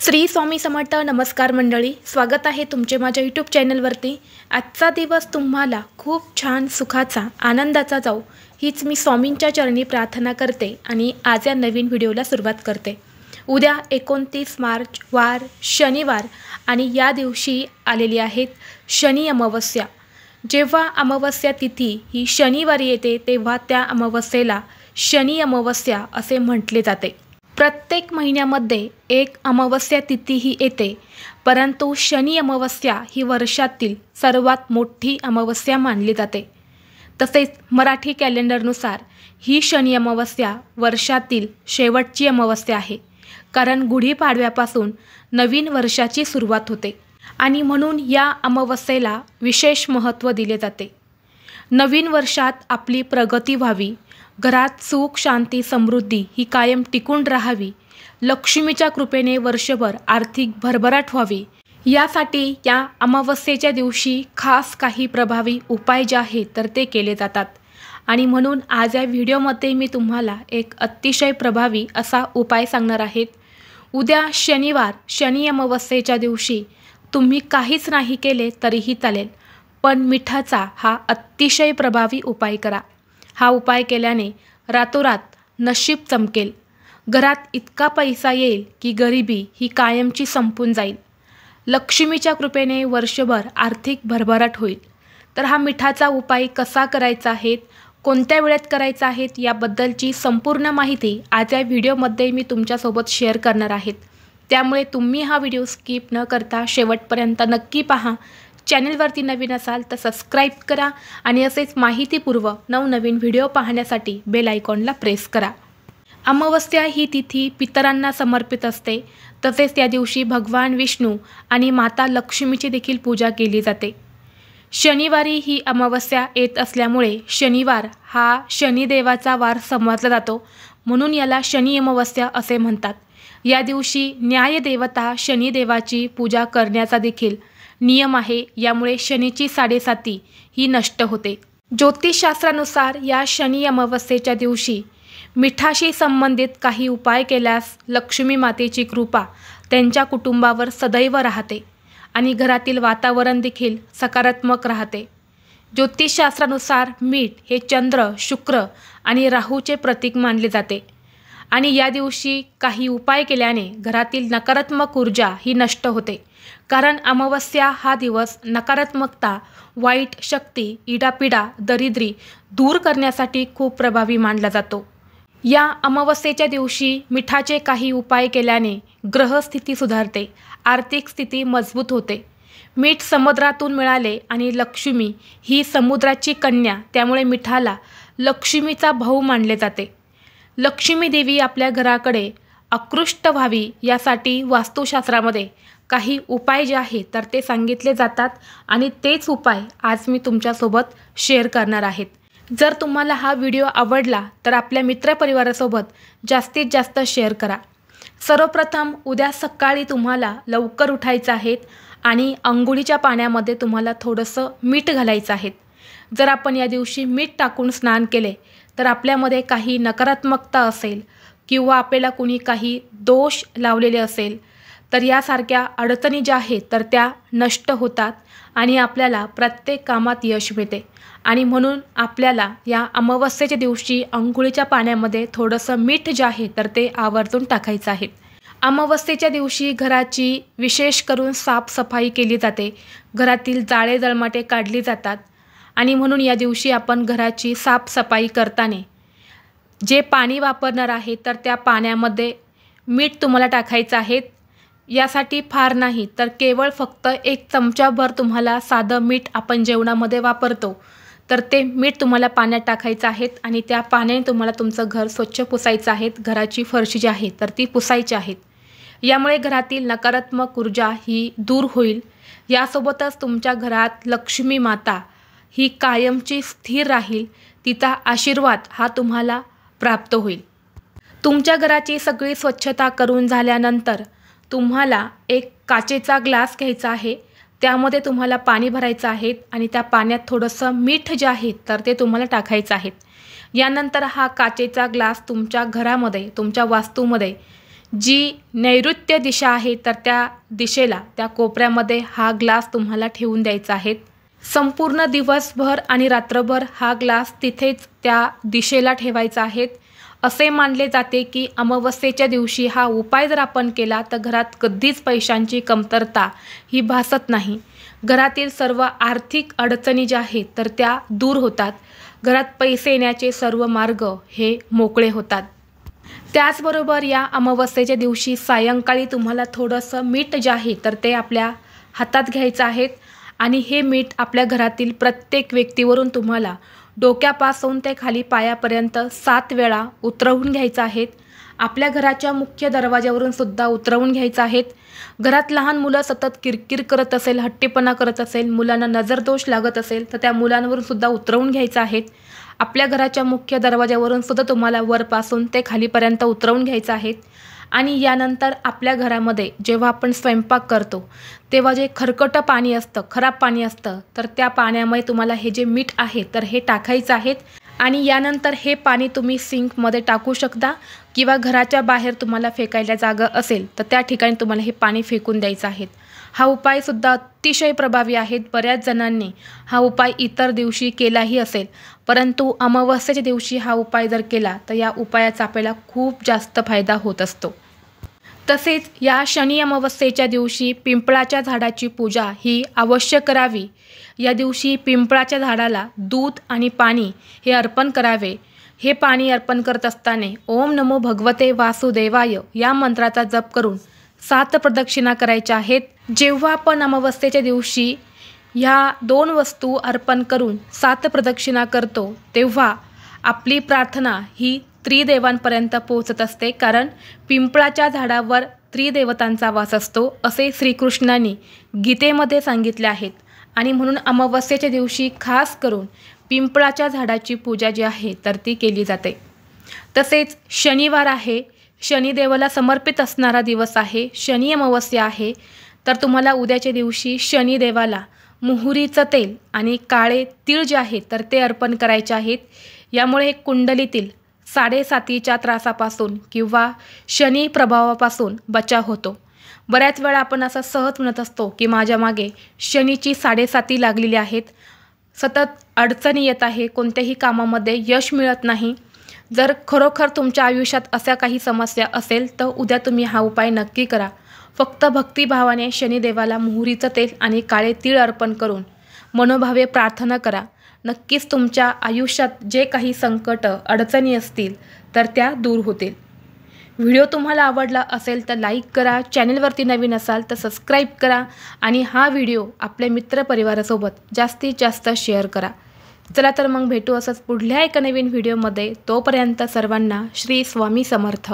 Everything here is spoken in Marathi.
श्री स्वामी समर्थ. नमस्कार मंडळी, स्वागत आहे तुमचे माझ्या यूट्यूब चॅनलवरती. आजचा दिवस तुम्हाला खूप छान सुखाचा आनंदाचा जाऊ हीच मी स्वामींच्या चरणी प्रार्थना करते आणि आज या नवीन व्हिडिओला सुरुवात करते. उद्या 29 मार्च वार शनिवार आणि या दिवशी आलेली आहेत शनी अमावस्या. जेव्हा अमावस्या तिथी ही शनिवारी येते तेव्हा त्या अमावस्येला शनी अमावस्या असे म्हटले जाते. प्रत्येक महिन्यामध्ये एक अमावस्या तिथी ही येते, परंतु शनी अमावस्या ही वर्षातील सर्वात मोठी अमावस्या मानली जाते. तसेच मराठी कॅलेंडरनुसार ही शनी अमावस्या वर्षातील शेवटची अमावस्या आहे, कारण गुढीपाडव्यापासून नवीन वर्षाची सुरुवात होते आणि म्हणून या अमावस्येला विशेष महत्त्व दिले जाते. नवीन वर्षात आपली प्रगती व्हावी, घरात सुख शांती समृद्धी ही कायम टिकून राहावी, लक्ष्मीच्या कृपेने वर्षभर आर्थिक भरभराट व्हावी, यासाठी या अमावस्येच्या दिवशी खास काही प्रभावी उपाय जे आहेत तर ते केले जातात. आणि म्हणून आज या व्हिडिओमध्ये मी तुम्हाला एक अतिशय प्रभावी असा उपाय सांगणार आहेत. उद्या शनिवार शनी अमावस्येच्या दिवशी तुम्ही काहीच नाही केले तरीही चालेल, पण मिठाचा हा अतिशय प्रभावी उपाय करा. हा उपाय केल्याने रातोरात नशीब चमकेल, घरात इतका पैसा येईल की गरिबी ही कायमची संपून जाईल, लक्ष्मीच्या कृपेने वर्षभर आर्थिक भरभराट होईल. तर हा मिठाचा उपाय कसा करायचा आहे, कोणत्या वेळेत करायचा आहे याबद्दलची संपूर्ण माहिती आज या व्हिडिओमध्ये मी तुमच्यासोबत शेअर करणार आहेत. त्यामुळे तुम्ही हा व्हिडिओ स्किप न करता शेवटपर्यंत नक्की पहा. चॅनलवरती नवीन असाल तर सबस्क्राईब करा आणि असेच माहितीपूर्व नवनवीन व्हिडिओ पाहण्यासाठी बेल आयकॉनला प्रेस करा. अमावस्या ही तिथी पितरांना समर्पित असते. तसेच त्या दिवशी भगवान विष्णू आणि माता लक्ष्मीची देखील पूजा केली जाते. शनिवारी ही अमावस्या येत असल्यामुळे शनिवार हा शनिदेवाचा वार समजला जातो, म्हणून याला शनी अमावस्या असे म्हणतात. या दिवशी न्यायदेवता शनिदेवाची पूजा करण्याचा देखील नियम आहे. यामुळे शनीची साडेसाती ही नष्ट होते. ज्योतिषशास्त्रानुसार या शनी अमावस्येच्या दिवशी मिठाशी संबंधित काही उपाय केल्यास लक्ष्मी मातेची कृपा त्यांच्या कुटुंबावर सदैव राहते आणि घरातील वातावरण देखील सकारात्मक राहते. ज्योतिषशास्त्रानुसार मीठ हे चंद्र, शुक्र आणि राहूचे प्रतीक मानले जाते आणि या दिवशी काही उपाय केल्याने घरातील नकारात्मक ऊर्जा ही नष्ट होते, कारण अमावस्या हा दिवस नकारात्मकता, वाईट शक्ती, इडापिडा, दरिद्री दूर करण्यासाठी खूप प्रभावी मानला जातो. या अमावस्येच्या दिवशी मिठाचे काही उपाय केल्याने ग्रहस्थिती सुधारते, आर्थिक स्थिती मजबूत होते. मीठ समुद्रातून मिळाले आणि लक्ष्मी ही समुद्राची कन्या, त्यामुळे मिठाला लक्ष्मीचा भाऊ मानले जाते. लक्ष्मी देवी आपल्या घराकडे आकृष्ट व्हावी यासाठी वास्तुशास्त्रामध्ये काही उपाय जे आहेत तर ते सांगितले जातात आणि तेच उपाय आज मी तुमच्यासोबत शेअर करणार आहेत. जर तुम्हाला हा व्हिडिओ आवडला तर आपल्या मित्रपरिवारासोबत जास्तीत जास्त शेअर करा. सर्वप्रथम उद्या सकाळी तुम्हाला लवकर उठायचं आहे आणि अंघोळीच्या पाण्यामध्ये तुम्हाला थोडंसं मीठ घालायचं आहे. जर आपण या दिवशी मीठ टाकून स्नान केले तर आपल्यामध्ये काही नकारात्मकता असेल किंवा आपल्याला कुणी काही दोष लावलेले असेल तर यासारख्या अडचणी ज्या आहेत तर त्या नष्ट होतात आणि आपल्याला प्रत्येक कामात यश मिळते. आणि म्हणून आपल्याला या अमावस्येच्या दिवशी अंघोळीच्या पाण्यामध्ये थोडंसं मीठ जे आहे तर ते आवर्जून टाकायचं आहे. अमावस्येच्या दिवशी घराची विशेष करून साफसफाई केली जाते, घरातील जाळे जळमाटे काढली जातात आणि म्हणून या दिवशी आपण घराची साफसफाई करताना जे पाणी वापरणार आहे तर त्या पाण्यामध्ये मीठ तुम्हाला टाकायचं आहे. यासाठी फार नाही तर केवळ फक्त 1 चमचाभर तुम्हाला साधं मीठ आपण जेवणामध्ये वापरतो तर ते मीठ तुम्हाला पाण्यात टाकायचं आहे आणि त्या पाण्याने तुम्हाला तुमचं घर स्वच्छ पुसायचं आहे. घराची फरशी जी आहे तर ती पुसायची आहेत. यामुळे घरातील नकारात्मक ऊर्जा ही दूर होईल. यासोबतच तुमच्या घरात लक्ष्मी माता ही कायमची स्थिर राहील, तिचा आशीर्वाद हा तुम्हाला प्राप्त होईल. तुमच्या घराची सगळी स्वच्छता करून झाल्यानंतर तुम्हाला एक काचेचा ग्लास घ्यायचा आहे. त्यामध्ये तुम्हाला पाणी भरायचं आहे आणि त्या पाण्यात थोडंसं मीठ जे आहे तर ते तुम्हाला टाकायचं आहे. यानंतर हा काचेचा ग्लास तुमच्या घरामध्ये, तुमच्या वास्तूमध्ये जी नैऋत्य दिशा आहे तर त्या दिशेला, त्या कोपऱ्यामध्ये हा ग्लास तुम्हाला ठेवून द्यायचा आहे. संपूर्ण दिवसभर आणि रात्रभर हा ग्लास तिथेच त्या दिशेला ठेवायचा आहे. असे मानले जाते की अमावस्येच्या दिवशी हा उपाय जर आपण केला तर घरात कधीच पैशांची कमतरता ही भासत नाही. घरातील सर्व आर्थिक अडचणी ज्या आहेत तर त्या दूर होतात. घरात पैसे येण्याचे सर्व मार्ग हे मोकळे होतात. त्याचबरोबर या अमावस्येच्या दिवशी सायंकाळी तुम्हाला थोडंसं मीठ जे आहे तर ते आपल्या हातात घ्यायचं आहे आणि हे मीठ आपल्या घरातील प्रत्येक व्यक्तीवरून तुम्हाला डोक्यापासून ते खाली पायापर्यंत 7 वेळा उतरवून घ्यायचं आहे. आपल्या घराच्या मुख्य दरवाजावरून सुद्धा उतरवून घ्यायचं आहे. घरात लहान मुलं सतत किरकिर करत असेल, हट्टीपणा करत असेल, मुलांना नजरदोष लागत असेल तर त्या मुलांवरून सुद्धा उतरवून घ्यायचं आहे. आपल्या घराच्या मुख्य दरवाजावरून सुद्धा तुम्हाला वरपासून ते खालीपर्यंत उतरवून घ्यायचं आहे. आणि यानंतर आपल्या घरामध्ये जेव्हा आपण स्वयंपाक करतो तेव्हा जे खरकटं पाणी असतं, खराब पाणी असतं, तर त्या पाण्यामध्ये तुम्हाला हे जे मीठ आहे तर हे टाकायचं आहे. आणि यानंतर हे पाणी तुम्ही सिंकमध्ये टाकू शकता किंवा घराच्या बाहेर तुम्हाला फेकायला जागा असेल तर त्या ठिकाणी तुम्हाला हे पाणी फेकून द्यायचं आहे. हा उपायसुद्धा अतिशय प्रभावी आहे. बऱ्याच जणांनी हा उपाय इतर दिवशी केलाही असेल, परंतु अमावस्येच्या दिवशी हा उपाय जर केला तर या उपायाचा आपल्याला खूप जास्त फायदा होत असतो. तसेच या शनी अमावस्येच्या दिवशी पिंपळाच्या झाडाची पूजा ही अवश्य करावी. या दिवशी पिंपळाच्या झाडाला दूध आणि पाणी हे अर्पण करावे. हे पाणी अर्पण करत असताना ओम नमो भगवते वासुदेवाय या मंत्राचा जप करून 7 प्रदक्षिणा करायच्या आहेत. जेव्हा आपण अमावस्येच्या दिवशी ह्या 2 वस्तू अर्पण करून 7 प्रदक्षिणा करतो तेव्हा आपली प्रार्थना ही त्रिदेवांपर्यंत पोहोचत असते. कारण पिंपळाच्या झाडावर त्रिदेवतांचा वास असतो असे श्रीकृष्णांनी गीतेमध्ये सांगितले आहेत. आणि म्हणून अमावस्येच्या दिवशी खास करून पिंपळाच्या झाडाची पूजा जी आहे तर ती केली जाते. तसेच शनिवार आहे, शनिदेवाला समर्पित असणारा दिवस आहे, शनी अमावस्या आहे, तर तुम्हाला उद्याच्या दिवशी शनिदेवाला मोहरीचं तेल आणि काळे तीळ जे आहे तर ते अर्पण करायचे आहेत. यामुळे कुंडलीतील 7.5च्या त्रासापासून किंवा शनी प्रभावापासून बचाव होतो. बऱ्याच वेळा आपण असं सहज म्हणत असतो की माझ्या मागे शनीची 7.5 लागलेली आहेत, सतत अडचणी येत आहे, कोणत्याही कामामध्ये यश मिळत नाही. जर खरोखर तुमच्या आयुष्यात अशा काही समस्या असेल तर उद्या तुम्ही हा उपाय नक्की करा. फक्त भक्तिभावाने शनिदेवाला मोहरीचं तेल आणि काळे तीळ अर्पण करून मनोभावे प्रार्थना करा. नक्कीच तुमच्या आयुष्यात जे काही संकट अडचणी असतील तर त्या दूर होतील. व्हिडिओ तुम्हाला आवडला असेल तर लाईक करा, चॅनलवरती नवीन असाल तर सबस्क्राईब करा आणि हा व्हिडिओ आपल्या मित्रपरिवारासोबत जास्तीत जास्त शेअर करा. चला तर मग भेटू असंच पुढल्या एका नवीन व्हिडिओमध्ये. तोपर्यंत सर्वांना श्री स्वामी समर्थ.